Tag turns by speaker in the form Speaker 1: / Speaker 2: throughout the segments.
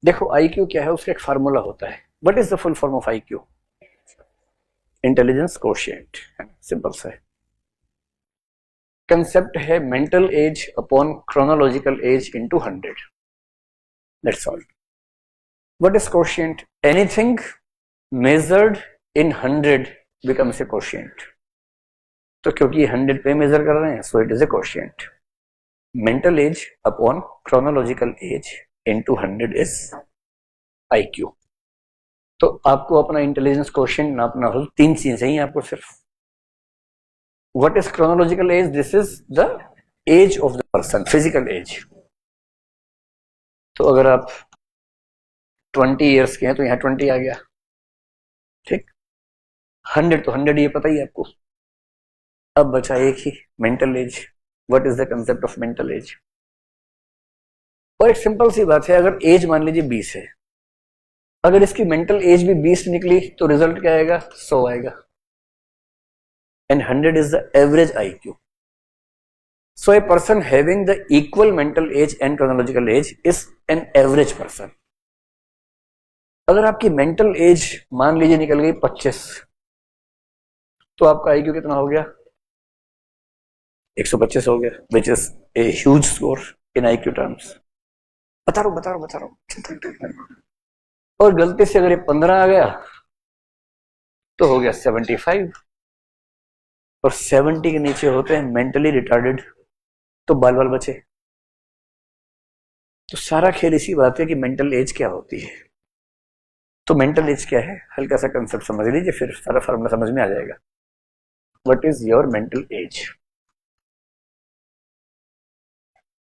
Speaker 1: देखो आईक्यू क्या है, उसका एक फार्मूला होता है। What is the full form of IQ? Intelligence quotient, simple सा है। कंसेप्ट है mental age upon chronological age into 100, that's all. What is quotient? Anything measured in 100 becomes a quotient. तो क्योंकि 100 पे मेजर कर रहे हैं, so it is a quotient. Mental age upon chronological age into 100 is IQ. तो आपको अपना intelligence quotient नापना हो, तीन चीजें चाहिए आपको सिर्फ। What is chronological age? This is the age of the person, physical age. तो अगर आप 20 ईयर्स के हैं तो यहाँ 20 आ गया, ठीक। 100 तो 100 ये पता ही है आपको। अब बचा एक ही, mental age. What is the concept of mental age? और एक सिंपल सी बात है, अगर एज मान लीजिए 20 है, अगर इसकी मेंटल एज भी 20 निकली तो रिजल्ट क्या आएगा? 100 आएगा। And 100 is the average IQ. So a person having the equal mental as and chronological age is an average person. अगर आपकी मेंटल एज मान लीजिए निकल गई 25, तो आपका आईक्यू कितना हो गया? 125 हो गया, which is a huge score in IQ terms. बता रहा हूं। और गलती से अगर ये 15 आ गया तो हो गया 75। और 70 के नीचे होते हैं मेंटली रिटार्डेड, तो बाल बाल बचे। तो सारा खेल इसी बात है कि मेंटल एज क्या होती है। तो मेंटल एज क्या है, हल्का सा कंसेप्ट समझ लीजिए, फिर सारा फॉर्मूला समझ में आ जाएगा। What is your mental as?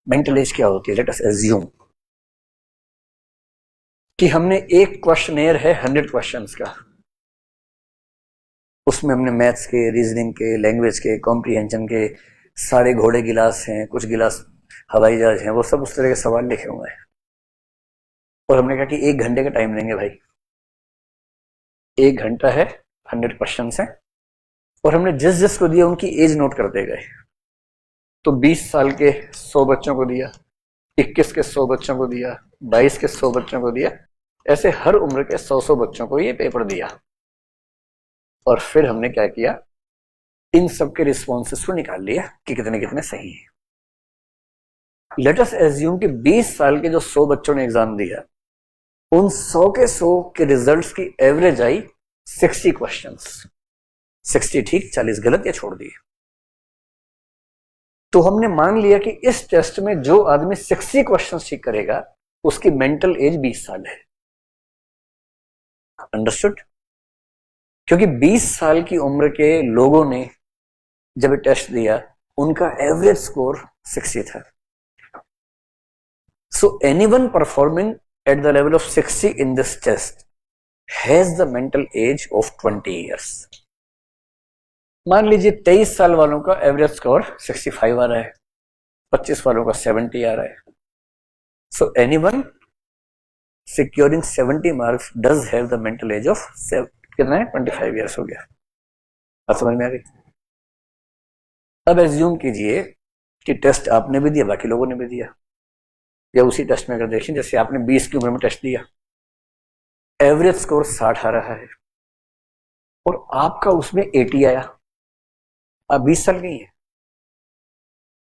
Speaker 1: Mental as क्या होती है? लेट अस एज्यूम कि हमने एक क्वेश्चनेयर है 100 क्वेश्चंस का, उसमें हमने मैथ्स के, रीजनिंग के, लैंग्वेज के, कॉम्प्रीहेंशन के, सारे घोड़े गिलास हैं, कुछ गिलास हवाई जहाज हैं, वो सब उस तरह के सवाल लिखे हुए हैं। और हमने कहा कि 1 घंटे का टाइम देंगे भाई, 1 घंटा है, 100 क्वेश्चन हैं, और हमने जिस जिस को दिया उनकी एज नोट करते गए। तो 20 साल के 100 बच्चों को दिया, 21 के 100 बच्चों को दिया, 22 के 100 बच्चों को दिया, ऐसे हर उम्र के 100 बच्चों को ये पेपर दिया। और फिर हमने क्या किया, इन सबके रिस्पॉन्सेस को निकाल लिया कि कितने कितने सही हैं। लेट अस एज्यूम कि 20 साल के जो 100 बच्चों ने एग्जाम दिया, उन 100 के रिजल्ट्स की एवरेज आई 60 क्वेश्चंस। 60 ठीक, 40 गलत या छोड़ दिए। तो हमने मान लिया कि इस टेस्ट में जो आदमी 60 क्वेश्चंस ठीक करेगा उसकी मेंटल एज 20 साल है। अंडरस्टूड? क्योंकि 20 साल की उम्र के लोगों ने जब टेस्ट दिया, उनका एवरेज स्कोर 60 था। So anyone performing at the level of 60 in this test has the mental age of 20 years. मान लीजिए 23 साल वालों का एवरेज स्कोर 65 आ रहा है, 25 वालों का 70 आ रहा है। So anyone securing 70 marks does have the mental age of कितना है? 25 ईयर्स हो गया। अब समझ में आ गई? अब एज्यूम कीजिए कि टेस्ट आपने भी दिया, बाकी लोगों ने भी दिया, या उसी टेस्ट में अगर देखें, जैसे आपने 20 की उम्र में टेस्ट दिया, एवरेज स्कोर 60 आ रहा है और आपका उसमें 80 आया। आप 20 साल की हैं,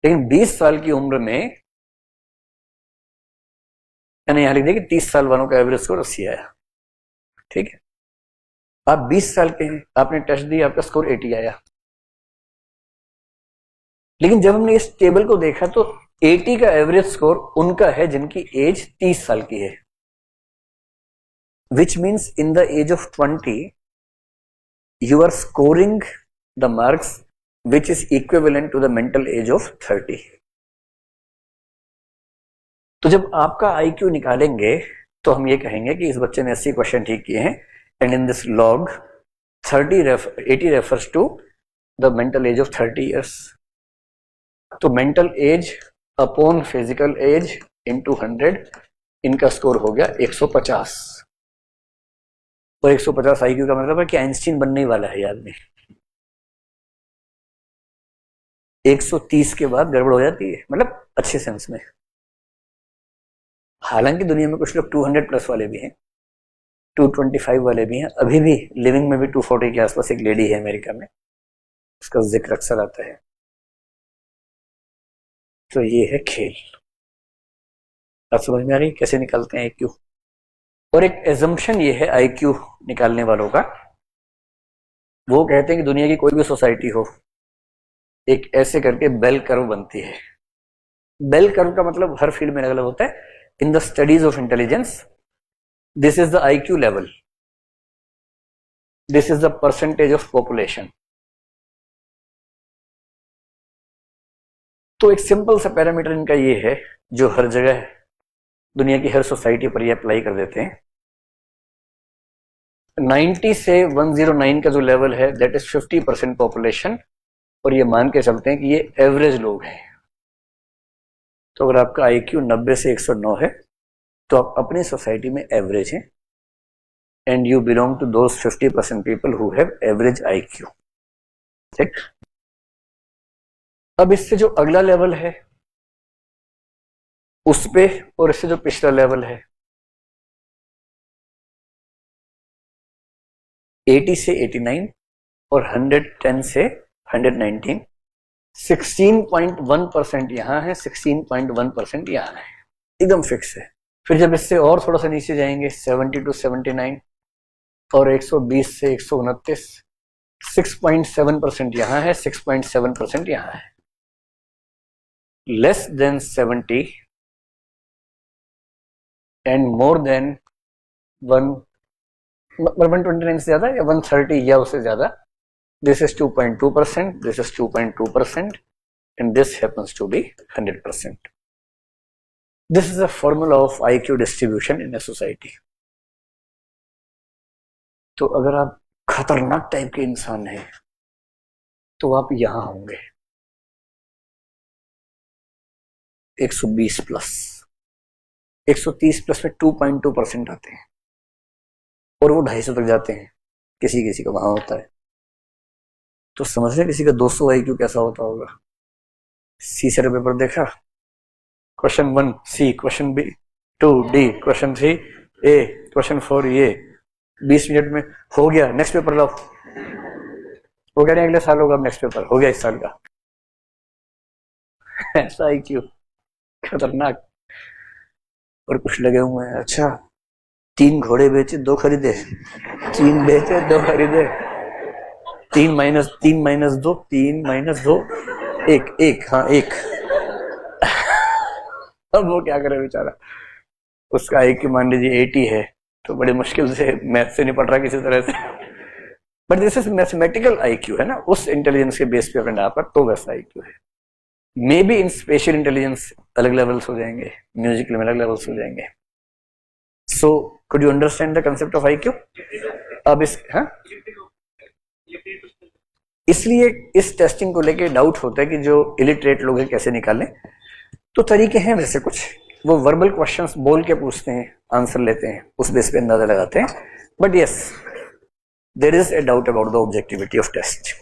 Speaker 1: लेकिन 20 साल की उम्र में, यानी यहां लिख दिया कि 30 साल वालों का एवरेज स्कोर 80 आया, ठीक है। आप 20 साल के हैं, आपने टेस्ट दिया, आपका स्कोर 80 आया। लेकिन जब हमने इस टेबल को देखा तो 80 का एवरेज स्कोर उनका है जिनकी एज 30 साल की है, which means in the age of 20 you are scoring the marks which is equivalent to the mental age of 30। तो जब आपका आईक्यू निकालेंगे तो हम ये कहेंगे कि इस बच्चे ने 80 क्वेश्चन ठीक किए हैं, and in this log 80 refers to the mental age of 30 years. तो mental age upon physical age into 100, इनका स्कोर हो गया 150। और 150 आईक्यू का मतलब है कि आइंस्टीन बनने ही वाला है ये आदमी। 130 के बाद गड़बड़ हो जाती है, मतलब अच्छे सेंस में। हालांकि दुनिया में कुछ लोग 200 प्लस वाले भी हैं, 225 वाले भी हैं, अभी भी लिविंग में भी 240 के आसपास एक लेडी है अमेरिका में, उसका जिक्र अक्सर आता है। तो ये है खेल। अब समझ में आ रही कैसे निकालते हैं IQ। और एक एजम्पशन ये है IQ निकालने वालों का, वो कहते हैं कि दुनिया की कोई भी सोसाइटी हो, एक ऐसे करके बेल कर्व बनती है। बेल कर्व का मतलब हर फील्ड में अलग अलग होता है। In the studies of intelligence, this is the IQ level, this is the percentage of population. तो एक सिंपल सा पैरामीटर इनका ये है, जो हर जगह दुनिया की हर सोसाइटी पर ये अप्लाई कर देते हैं। 90 से 109 का जो लेवल है, दैट इज 50% पॉपुलेशन, और ये मान के चलते हैं कि ये एवरेज लोग हैं। तो अगर आपका IQ 90 से 109 है, तो आप अपनी सोसाइटी में एवरेज हैं, and you belong to those 50% people who have average IQ। ठीक। अब इससे जो अगला लेवल है उस पे, और इससे जो पिछला लेवल है, 80 से 89 और 110 से 119, 16.1% यहां है, 16.1% यहां है, एकदम फिक्स है। फिर जब इससे और थोड़ा सा नीचे जाएंगे, 70 टू 79 और 120 से 129, 6.7% यहां है, 6.7% यहां है। Less than 70 and more than 129 से ज्यादा या 130 या उससे ज्यादा, this is 2.2%, this is 2.2%, and this happens to be 100%. This is a formula of IQ distribution in a society. तो अगर आप खतरनाक टाइप के इंसान हैं तो आप यहां होंगे 120 प्लस, 130 प्लस में 2.2% आते हैं, और वो 250 तक जाते हैं, किसी किसी का वहां होता है। तो समझ रहे किसी का 200 IQ कैसा होता होगा। सी से पेपर देखा, question 1 C, question B 2 D, question 3 A, question 4 ये, 20 मिनट में हो गया, नेक्स्ट पेपर लो। वो कह रहे हैं अगले साल होगा, नेक्स्ट पेपर हो गया इस साल का। ऐसा IQ खतरनाक। और कुछ लगे हुए हैं, अच्छा 3 घोड़े बेचे 2 खरीदे, 3 बेचे 2 खरीदे, 3 माइनस 2, 3 माइनस 2 1, हाँ 1। अब वो क्या करे बेचारा, उसका IQ मान लीजिए 80 है, तो बड़ी मुश्किल से मैथ से निपट रहा किसी तरह से। But this is mathematical IQ है ना, उस इंटेलिजेंस के बेस पे अगर ना पर तो वैसा IQ है। May be in special intelligence अलग लेवल्स हो जाएंगे, म्यूजिकल में अलग लेवल्स हो जाएंगे। So could you understand the concept of IQ? अब इस इसलिए इस टेस्टिंग को लेके डाउट होता है कि जो इलिटरेट लोग हैं कैसे निकालें। तो तरीके हैं वैसे कुछ, वो वर्बल क्वेश्चंस बोल के पूछते हैं, आंसर लेते हैं, उस बेस पे अंदाजा लगाते हैं। But yes, there is a doubt about the objectivity of test.